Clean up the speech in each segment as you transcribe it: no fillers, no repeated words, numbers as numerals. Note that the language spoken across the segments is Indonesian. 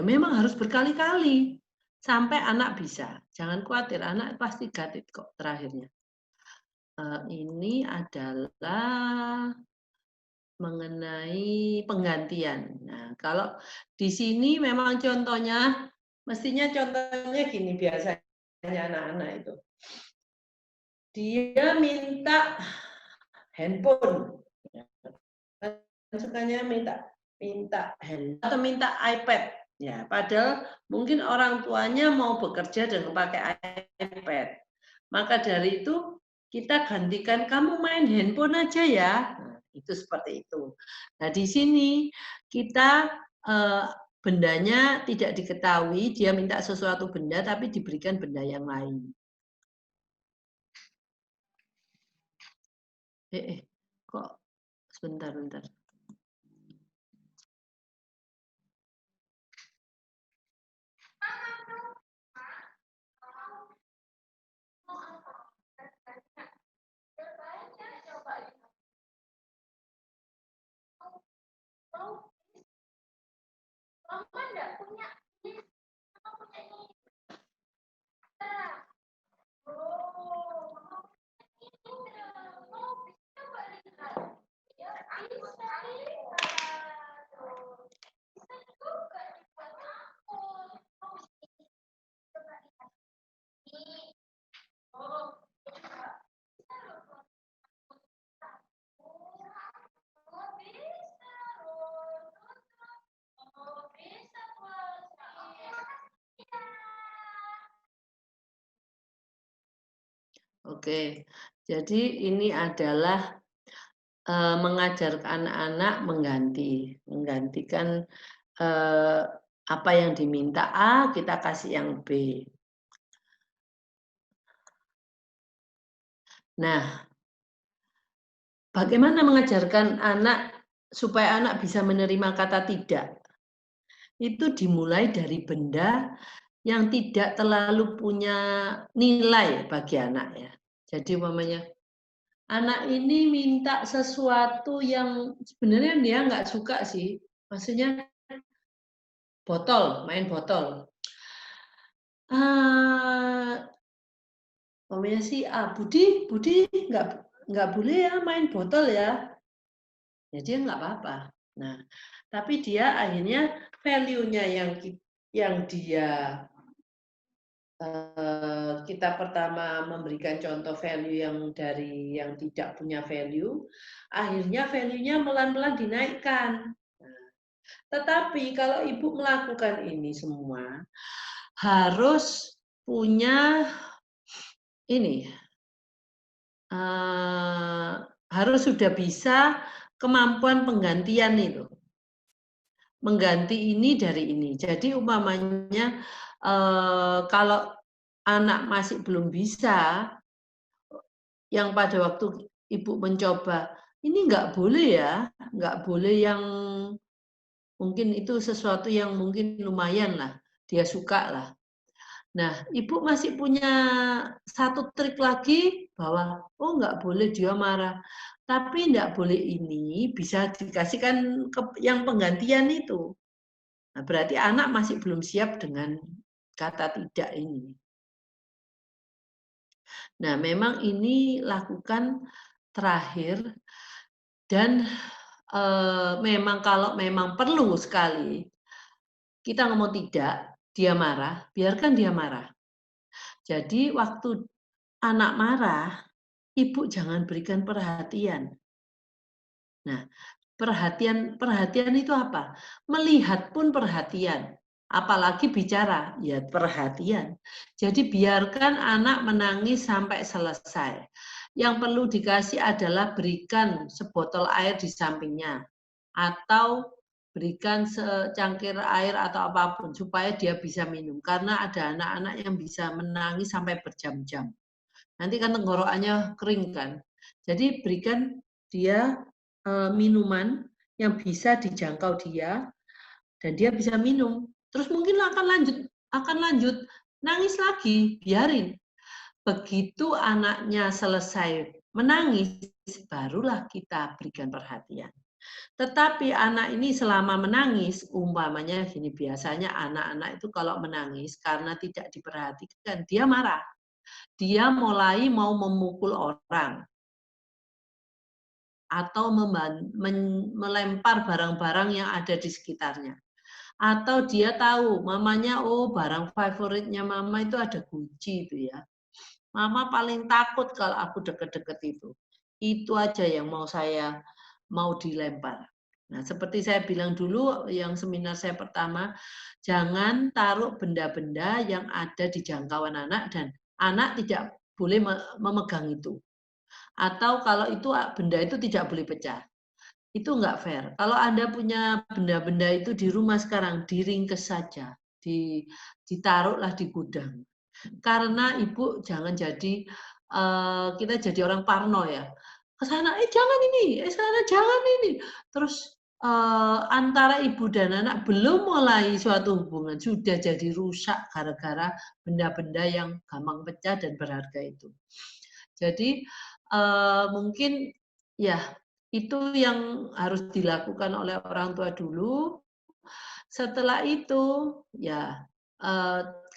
memang harus berkali-kali sampai anak bisa. Jangan khawatir, anak pasti got it kok terakhirnya. Ini adalah mengenai penggantian. Nah, kalau di sini memang contohnya, mestinya contohnya gini biasanya anak-anak itu. Dia minta handphone. Kan sukanya minta handphone atau minta iPad. Ya, padahal mungkin orang tuanya mau bekerja dengan pakai iPad. Maka dari itu kita gantikan kamu main handphone aja ya. Nah, itu seperti itu. Nah, di sini kita bendanya tidak diketahui, dia minta sesuatu benda tapi diberikan benda yang lain. Kok sebentar. Oke, jadi ini adalah mengajarkan anak-anak menggantikan apa yang diminta A, kita kasih yang B. Nah, bagaimana mengajarkan anak supaya anak bisa menerima kata tidak? Itu dimulai dari benda yang tidak terlalu punya nilai bagi anak ya. Jadi umpamanya anak ini minta sesuatu yang sebenarnya dia nggak suka sih. Maksudnya main botol. Umpamanya sih, Budi nggak boleh ya main botol ya. Ya dia nggak apa-apa. Nah, tapi dia akhirnya value-nya yang dia kita pertama memberikan contoh value yang tidak punya value, akhirnya value-nya pelan-pelan dinaikkan. Tetapi kalau ibu melakukan ini semua, harus punya ini, harus sudah bisa kemampuan penggantian itu. Mengganti ini dari ini. Jadi umpamanya kalau anak masih belum bisa, yang pada waktu ibu mencoba, ini nggak boleh ya, nggak boleh yang mungkin itu sesuatu yang mungkin lumayan lah, dia suka lah. Nah, ibu masih punya satu trik lagi bahwa, oh nggak boleh dia marah. Tapi nggak boleh ini bisa dikasihkan yang penggantian itu. Nah, berarti anak masih belum siap dengan kata tidak ini. Nah, memang ini lakukan terakhir dan memang kalau memang perlu sekali kita ngomong tidak, dia marah, biarkan dia marah. Jadi waktu anak marah, ibu jangan berikan perhatian. Nah, perhatian itu apa? Melihat pun perhatian. Apalagi bicara, ya perhatian. Jadi biarkan anak menangis sampai selesai. Yang perlu dikasih adalah berikan sebotol air di sampingnya. Atau berikan secangkir air atau apapun supaya dia bisa minum. Karena ada anak-anak yang bisa menangis sampai berjam-jam. Nanti kan tenggorokannya kering kan. Jadi berikan dia minuman yang bisa dijangkau dia dan dia bisa minum. Terus mungkin akan lanjut nangis lagi, biarin. Begitu anaknya selesai menangis, barulah kita berikan perhatian. Tetapi anak ini selama menangis, umpamanya gini, biasanya anak-anak itu kalau menangis karena tidak diperhatikan, dia marah. Dia mulai mau memukul orang atau melempar barang-barang yang ada di sekitarnya. Atau dia tahu mamanya, oh barang favoritnya mama itu ada guci itu ya. Mama paling takut kalau aku deket-deket itu. Itu aja yang mau dilempar. Nah, seperti saya bilang dulu yang seminar saya pertama, jangan taruh benda-benda yang ada di jangkauan anak dan anak tidak boleh memegang itu. Atau kalau itu benda itu tidak boleh pecah. Itu enggak fair. Kalau Anda punya benda-benda itu di rumah sekarang, diringkes saja, ditaruhlah di gudang. Karena Ibu jangan jadi kita jadi orang parno ya. Ke sana, jangan ini, sana jangan ini. Terus antara ibu dan anak belum mulai suatu hubungan sudah jadi rusak gara-gara benda-benda yang gampang pecah dan berharga itu. Jadi mungkin ya itu yang harus dilakukan oleh orang tua dulu. Setelah itu ya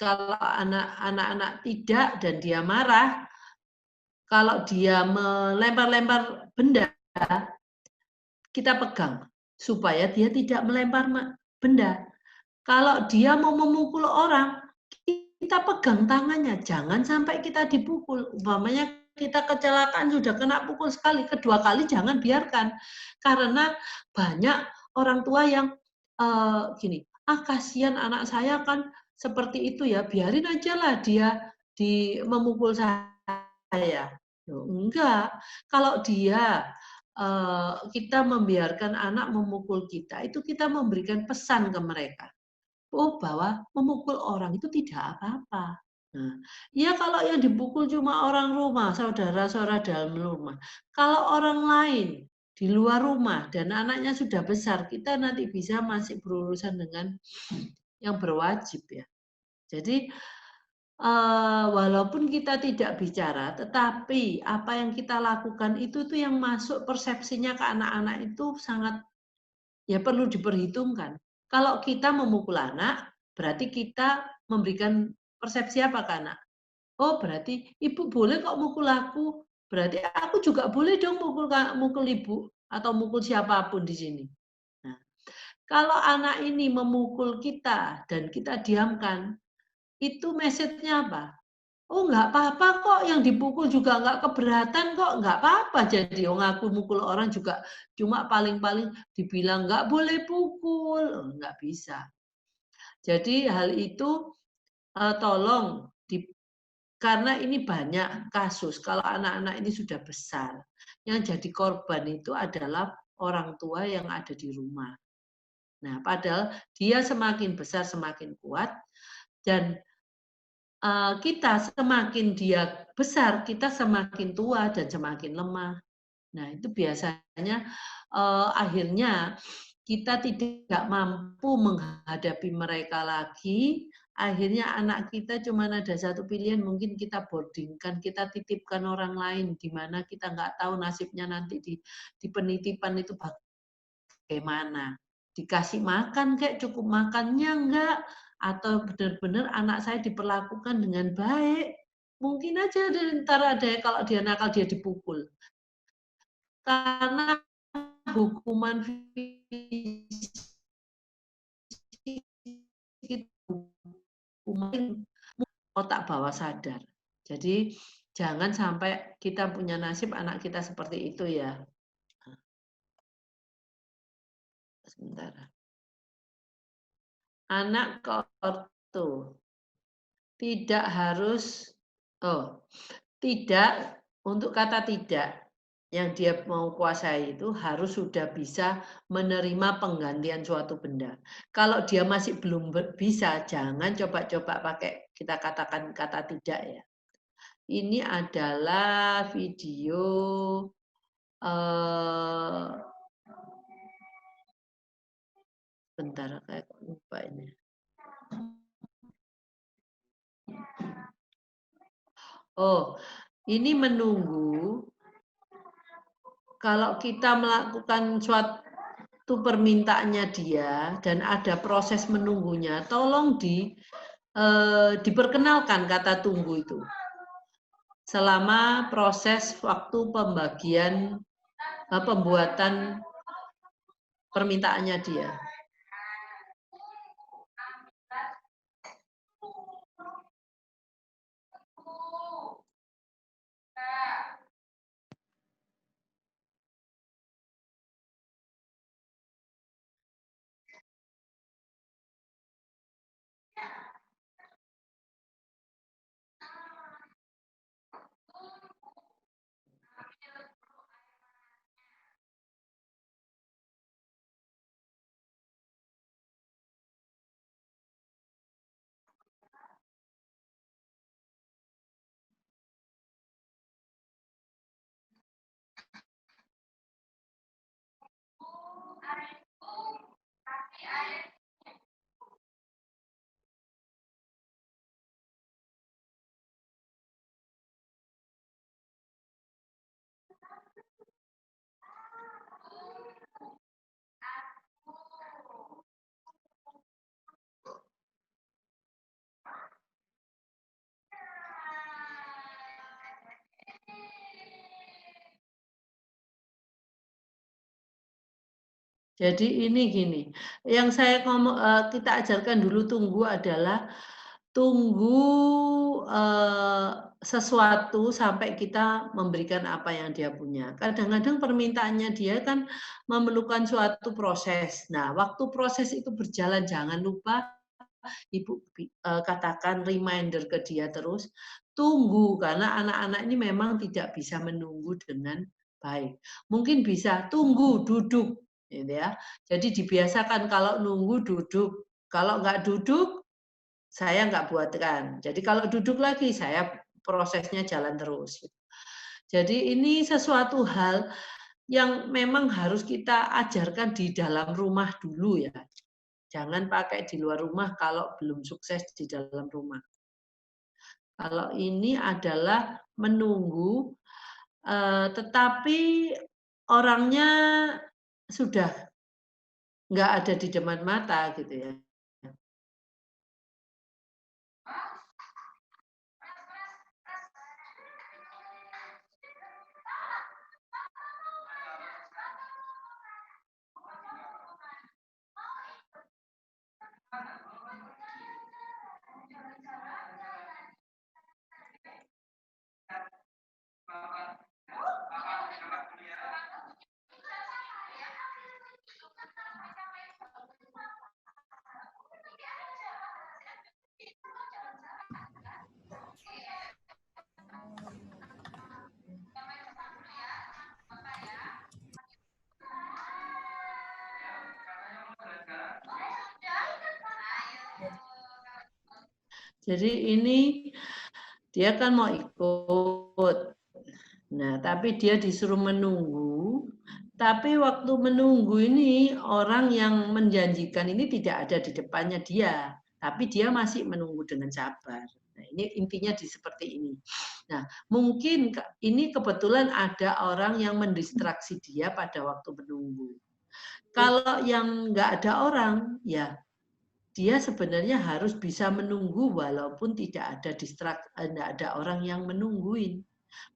kalau anak-anak tidak dan dia marah, kalau dia melempar-lempar benda, kita pegang supaya dia tidak melempar benda. Kalau dia mau memukul orang, kita pegang tangannya, jangan sampai kita dipukul. Umpamanya kita kecelakaan sudah kena pukul sekali, kedua kali jangan biarkan. Karena banyak orang tua yang gini, kasihan anak saya kan seperti itu ya, biarin aja lah dia memukul saya. Enggak, kalau dia kita membiarkan anak memukul kita, itu kita memberikan pesan ke mereka. Bahwa memukul orang itu tidak apa-apa. Nah, ya kalau yang dipukul cuma orang rumah, saudara-saudara dalam rumah. Kalau orang lain di luar rumah dan anaknya sudah besar, kita nanti bisa masih berurusan dengan yang berwajib ya. Jadi walaupun kita tidak bicara, tetapi apa yang kita lakukan itu tuh yang masuk persepsinya ke anak-anak itu sangat ya perlu diperhitungkan. Kalau kita memukul anak, berarti kita memberikan persepsi apa ke anak? Oh, berarti ibu boleh kok mukul aku. Berarti aku juga boleh dong mukul ibu atau mukul siapapun di sini. Nah, kalau anak ini memukul kita dan kita diamkan, itu message-nya apa? Oh, nggak apa-apa kok, yang dipukul juga nggak keberatan kok, nggak apa-apa. Jadi aku mukul orang juga cuma paling-paling dibilang nggak boleh pukul, nggak bisa. Jadi hal itu tolong karena ini banyak kasus kalau anak-anak ini sudah besar, yang jadi korban itu adalah orang tua yang ada di rumah. Nah, padahal dia semakin besar semakin kuat dan kita semakin dia besar, kita semakin tua dan semakin lemah. Nah, itu biasanya akhirnya kita tidak mampu menghadapi mereka lagi. Akhirnya anak kita cuma ada satu pilihan, mungkin kita boardingkan, kita titipkan orang lain, di mana kita nggak tahu nasibnya nanti di penitipan itu bagaimana. Dikasih makan kayak cukup makannya enggak, atau benar-benar anak saya diperlakukan dengan baik. Mungkin aja ntar ada kalau dia nakal dia dipukul. Karena hukuman fisik itu hukuman otak bawah sadar. Jadi jangan sampai kita punya nasib anak kita seperti itu ya. Sebentar. Anak ortu tidak harus tidak untuk kata tidak yang dia mau kuasai itu harus sudah bisa menerima penggantian suatu benda. Kalau dia masih belum bisa, jangan coba-coba pakai kita katakan kata tidak ya. Ini adalah video bentar kayak lupa ini. Oh, ini menunggu kalau kita melakukan suatu permintaannya dia dan ada proses menunggunya, tolong diperkenalkan kata tunggu itu selama proses waktu pembuatan permintaannya dia. Jadi ini gini, yang saya kita ajarkan dulu tunggu adalah tunggu sesuatu sampai kita memberikan apa yang dia punya. Kadang-kadang permintaannya dia kan memerlukan suatu proses. Nah, waktu proses itu berjalan jangan lupa Ibu katakan reminder ke dia terus, tunggu karena anak-anak ini memang tidak bisa menunggu dengan baik. Mungkin bisa tunggu, duduk, gitu ya. Jadi dibiasakan kalau nunggu duduk, kalau nggak duduk saya nggak buatkan. Jadi kalau duduk lagi saya prosesnya jalan terus. Jadi ini sesuatu hal yang memang harus kita ajarkan di dalam rumah dulu ya. Jangan pakai di luar rumah kalau belum sukses di dalam rumah. Kalau ini adalah menunggu, tetapi orangnya sudah nggak ada di depan mata gitu ya. Jadi ini dia kan mau ikut. Nah, tapi dia disuruh menunggu. Tapi waktu menunggu ini orang yang menjanjikan ini tidak ada di depannya dia, tapi dia masih menunggu dengan sabar. Nah, ini intinya seperti ini. Nah, mungkin ini kebetulan ada orang yang mendistraksi dia pada waktu menunggu. Kalau yang nggak ada orang, ya dia sebenarnya harus bisa menunggu walaupun tidak ada orang yang menungguin.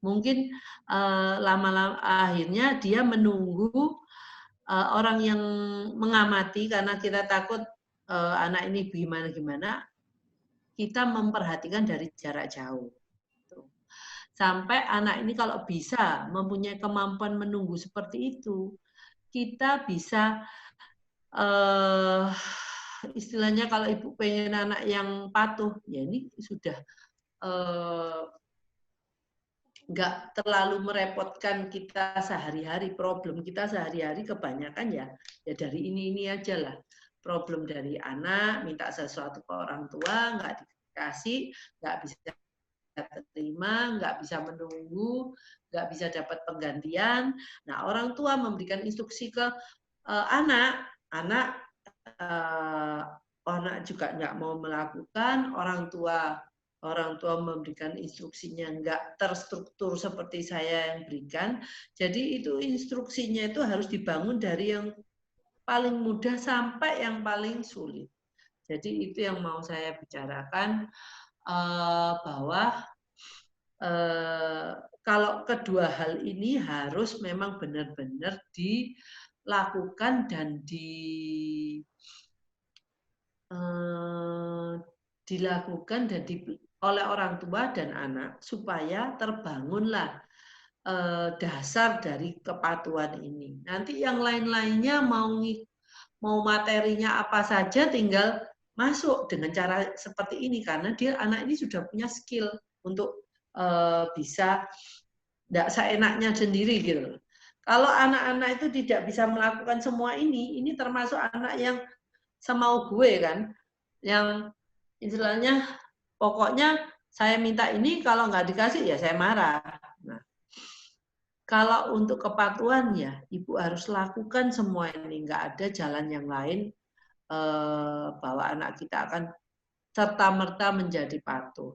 Mungkin lama-lama akhirnya dia menunggu orang yang mengamati karena kita takut anak ini gimana-gimana, kita memperhatikan dari jarak jauh. Sampai anak ini kalau bisa mempunyai kemampuan menunggu seperti itu, kita bisa istilahnya kalau ibu pengen anak yang patuh, ya ini sudah nggak terlalu merepotkan kita sehari-hari. Problem kita sehari-hari kebanyakan ya dari ini aja lah. Problem dari anak, minta sesuatu ke orang tua, nggak dikasih, nggak bisa terima, nggak bisa menunggu, nggak bisa dapat penggantian. Nah, orang tua memberikan instruksi ke anak juga nggak mau melakukan, orang tua memberikan instruksinya nggak terstruktur seperti saya yang berikan. Jadi itu instruksinya itu harus dibangun dari yang paling mudah sampai yang paling sulit. Jadi itu yang mau saya bicarakan, bahwa kalau kedua hal ini harus memang benar-benar dilakukan dan dilakukan dan oleh orang tua dan anak supaya terbangunlah dasar dari kepatuhan ini. Nanti yang lain-lainnya mau materinya apa saja tinggal masuk dengan cara seperti ini karena dia anak ini sudah punya skill untuk bisa tidak seenaknya sendiri gitu. Kalau anak-anak itu tidak bisa melakukan semua ini termasuk anak yang semau gue kan, yang istilahnya pokoknya saya minta ini kalau nggak dikasih ya saya marah. Nah, kalau untuk kepatuhan ya ibu harus lakukan semua ini, nggak ada jalan yang lain bahwa anak kita akan serta-merta menjadi patuh.